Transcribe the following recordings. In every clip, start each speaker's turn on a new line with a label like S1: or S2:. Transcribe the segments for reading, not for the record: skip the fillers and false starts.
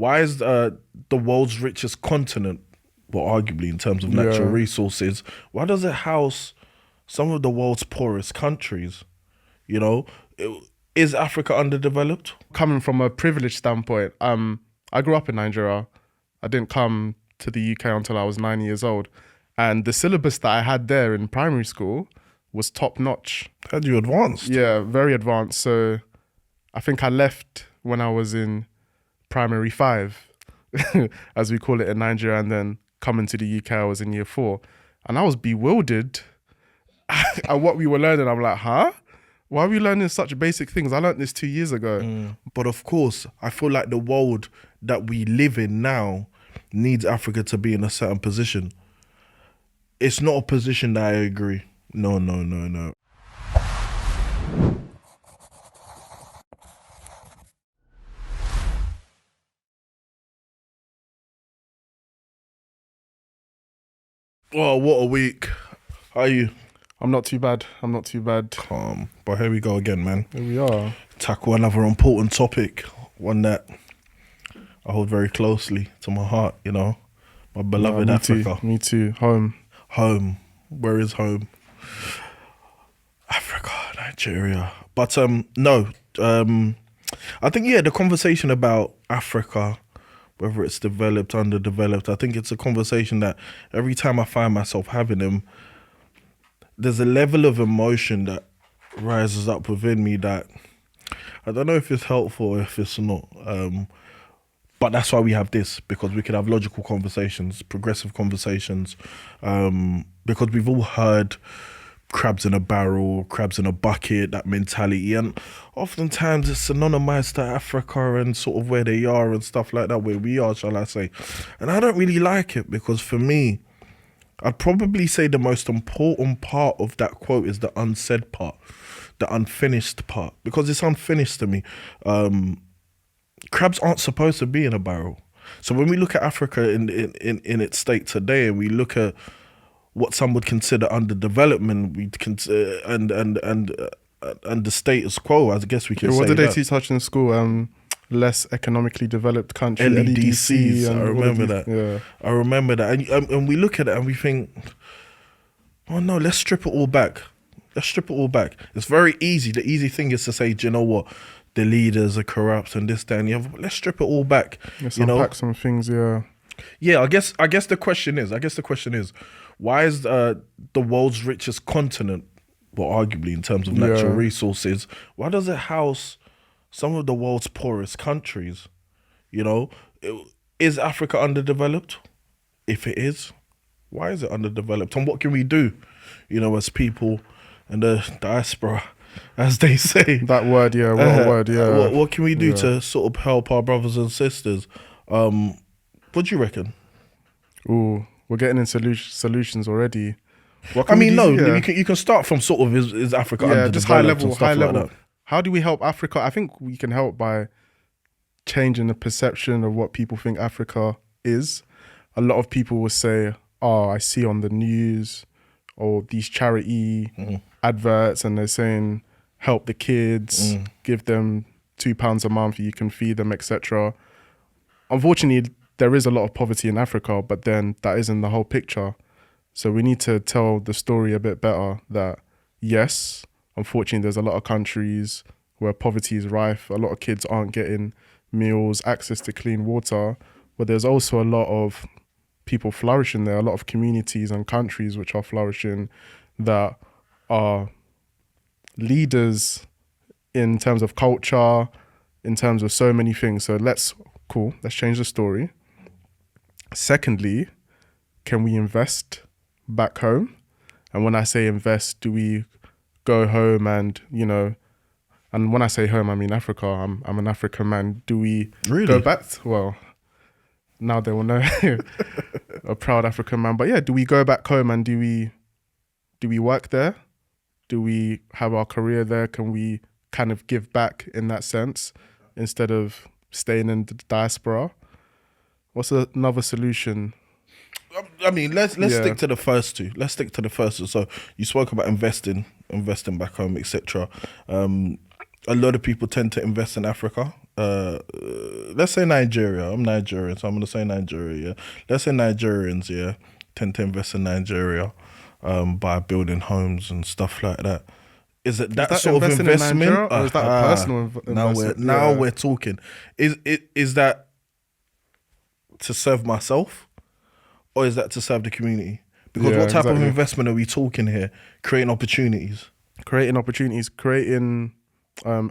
S1: why is the world's richest continent, well, arguably in terms of natural resources, why does it house some of the world's poorest countries? You know, is Africa underdeveloped?
S2: Coming from a privileged standpoint, I grew up in Nigeria. I didn't come to the UK until I was 9 years old. And the syllabus that I had there in primary school was top notch.
S1: Had you advanced?
S2: Yeah, very advanced. So I think I left when I was in primary 5, as we call it in Nigeria, and then coming to the UK, I was in year 4. And I was bewildered at what we were learning. I'm like, huh? Why are we learning such basic things? I learned this 2 years ago.
S1: But of course, I feel like the world that we live in now needs Africa to be in a certain position. It's not a position that I agree. No. Oh, what a week. How are you?
S2: I'm not too bad.
S1: Calm. But here we go again, man.
S2: Here we are.
S1: Tackle another important topic. One that I hold very closely to my heart, you know. My beloved Africa.
S2: Me too.
S1: Home. Where is home? Africa, Nigeria. But no. I think, the conversation about Africa, whether it's developed, underdeveloped, I think it's a conversation that every time I find myself having them, there's a level of emotion that rises up within me that I don't know if it's helpful or if it's not. But that's why we have this, because we can have logical conversations, progressive conversations, because we've all heard crabs in a barrel, crabs in a bucket, that mentality. And oftentimes it's synonymized to Africa and sort of where they are and stuff like that, where we are, shall I say. And I don't really like it, because for me, I'd probably say the most important part of that quote is the unsaid part, the unfinished part, because it's unfinished to me. Crabs aren't supposed to be in a barrel. So when we look at Africa in its state today, and we look at what some would consider underdevelopment, and the status quo, I guess we can say.
S2: What did they teach us in school? Less economically developed country,
S1: LEDCs. I remember that.
S2: Yeah.
S1: I remember that. And we look at it and we think, oh no, let's strip it all back. It's very easy. The easy thing is to say, do you know what? The leaders are corrupt and this, that, and the other. Let's strip it all back.
S2: Let's unpack some things, yeah.
S1: Yeah, I guess the question is, why is the world's richest continent, well, arguably in terms of natural resources, why does it house some of the world's poorest countries? You know, is Africa underdeveloped? If it is, why is it underdeveloped? And what can we do, you know, as people and the diaspora, as they say?
S2: That word, yeah. What a word, yeah.
S1: What can we do to sort of help our brothers and sisters? What do you reckon?
S2: Ooh, we're getting in solutions already.
S1: You can start from sort of is Africa underdeveloped,
S2: just high level.
S1: Like that.
S2: How do we help Africa? I think we can help by changing the perception of what people think Africa is. A lot of people will say, oh, I see on the news or these charity adverts, and they're saying, help the kids, give them £2 a month, you can feed them, etc. Unfortunately, there is a lot of poverty in Africa, but then that isn't the whole picture. So we need to tell the story a bit better that, yes, unfortunately, there's a lot of countries where poverty is rife. A lot of kids aren't getting meals, access to clean water, but there's also a lot of people flourishing there, a lot of communities and countries which are flourishing that are leaders in terms of culture, in terms of so many things. So let's change the story. Secondly, can we invest back home? And when I say invest, do we go home and, you know, and when I say home, I mean Africa. I'm an African man. Do we go back? Well, now they will know a proud African man. But yeah, do we go back home and do we work there? Do we have our career there? Can we kind of give back in that sense instead of staying in the diaspora? What's another solution?
S1: I mean, let's stick to the first two. So you spoke about investing back home, etc. A lot of people tend to invest in Africa. let's say Nigeria. I'm Nigerian, so I'm gonna say Nigeria. Yeah, let's say Nigerians, yeah, tend to invest in Nigeria, by building homes and stuff like that. Is it that,
S2: that
S1: sort of
S2: investing in
S1: investment,
S2: Nigeria, or is that a personal
S1: now
S2: investment?
S1: we're talking. Is that to serve myself, or is that to serve the community? Because
S2: Yeah,
S1: what type of
S2: exactly.
S1: investment are we talking here? Creating opportunities.
S2: Creating opportunities, creating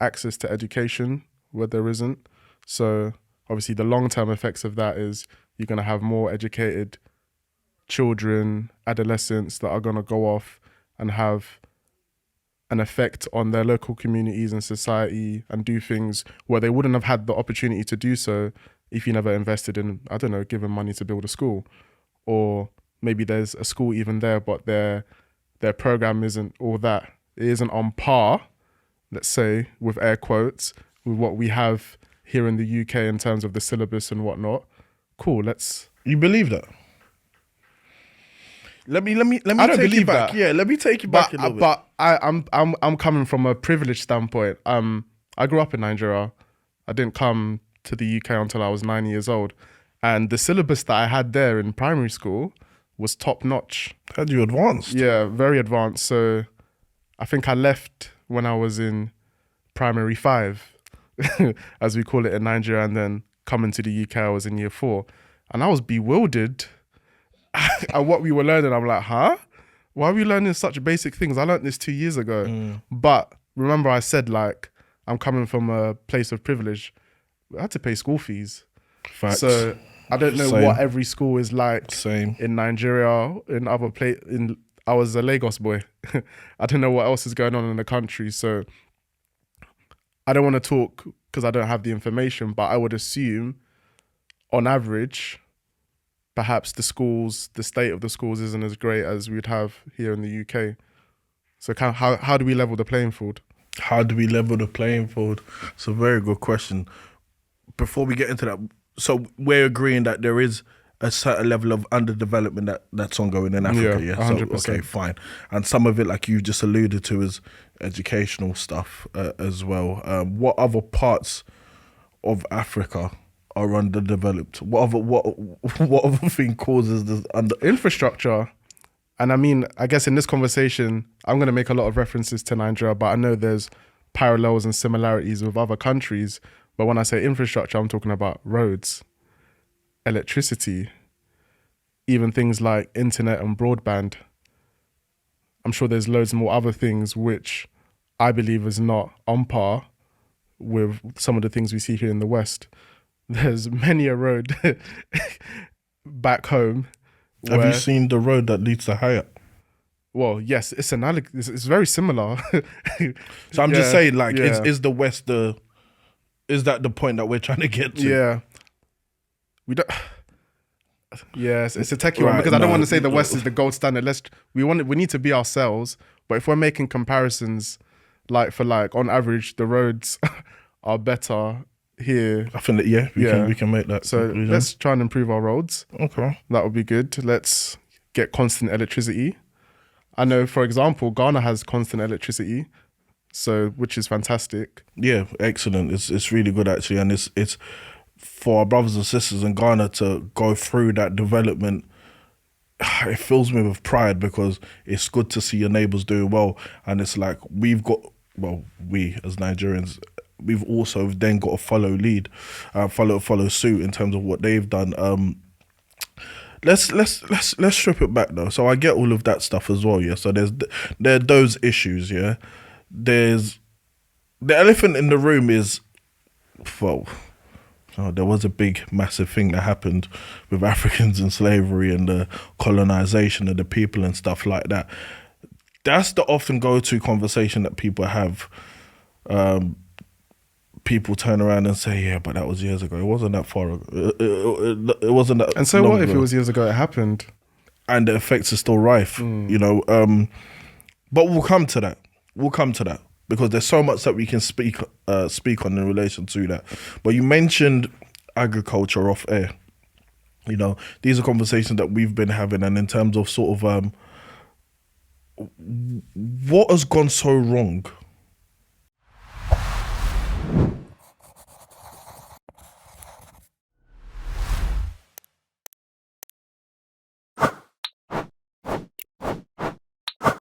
S2: access to education where there isn't. So obviously the long-term effects of that is you're going to have more educated children, adolescents that are going to go off and have an effect on their local communities and society and do things where they wouldn't have had the opportunity to do so if you never invested in, I don't know, giving money to build a school. Or maybe there's a school even there, but their program isn't all that. It isn't on par, let's say, with air quotes, with what we have here in the UK in terms of the syllabus and whatnot. Cool, let's...
S1: You believe that? Let me
S2: I don't
S1: take you
S2: believe
S1: back.
S2: that.
S1: Yeah, let me take you back a little bit.
S2: But I'm coming from a privileged standpoint. I grew up in Nigeria. I didn't come to the UK until I was 9 years old. And the syllabus that I had there in primary school was top notch.
S1: Had you advanced?
S2: Yeah, very advanced. So I think I left when I was in primary 5, as we call it in Nigeria, and then coming to the UK, I was in year 4. And I was bewildered at what we were learning. I'm like, huh? Why are we learning such basic things? I learned this 2 years ago. But remember I said, like, I'm coming from a place of privilege. I had to pay school fees.
S1: Facts.
S2: So I don't know
S1: Same.
S2: what every school is like
S1: Same.
S2: in Nigeria, in other I was a Lagos boy. I don't know what else is going on in the country. So I don't want to talk because I don't have the information, but I would assume on average, perhaps the state of the schools isn't as great as we'd have here in the UK. So how do we level the playing field?
S1: How do we level the playing field? It's a very good question. Before we get into that, so we're agreeing that there is a certain level of underdevelopment that's ongoing in Africa, yeah?
S2: 100%.
S1: So, okay, fine. And some of it, like you just alluded to, is educational stuff as well. What other parts of Africa are underdeveloped? What other thing causes this
S2: Infrastructure. And I mean, I guess in this conversation, I'm going to make a lot of references to Nigeria, but I know there's parallels and similarities with other countries. But when I say infrastructure, I'm talking about roads, electricity, even things like internet and broadband. I'm sure there's loads more other things which I believe is not on par with some of the things we see here in the West. There's many a road back home.
S1: Have you seen the road that leads to Hyatt?
S2: Well, yes, it's it's very similar.
S1: So I'm just saying, like,
S2: yeah.
S1: is the West is that the point that we're trying to get to?
S2: Yeah. We don't. Yes, it's a techie one
S1: Right,
S2: because I don't
S1: no.
S2: want to say the West is the gold standard. We need to be ourselves. But if we're making comparisons, like for like, on average, the roads are better here.
S1: I think that we can make that.
S2: So
S1: conclusion.
S2: let's try and improve our roads.
S1: Okay.
S2: That would be good. Let's get constant electricity. I know, for example, Ghana has constant electricity, so which is fantastic.
S1: Yeah, excellent. It's really good actually, and it's for our brothers and sisters in Ghana to go through that development. It fills me with pride because it's good to see your neighbors doing well, and it's like we as Nigerians, we've also then got to follow suit in terms of what they've done. Let's strip it back though. So I get all of that stuff as well. Yeah. So there are those issues. Yeah. There's the elephant in the room is, well, there was a big massive thing that happened with Africans and slavery and the colonization of the people and stuff like that. That's the often go-to conversation that people have. People turn around and say, yeah, but that was years ago. It wasn't that far ago. It wasn't that.
S2: And so
S1: long
S2: what if
S1: ago.
S2: it was years ago it happened?
S1: And the effects are still rife, you know. But we'll come to that. Because there's so much that we can speak on in relation to that. But you mentioned agriculture off air. You know, these are conversations that we've been having, and in terms of sort of what has gone so wrong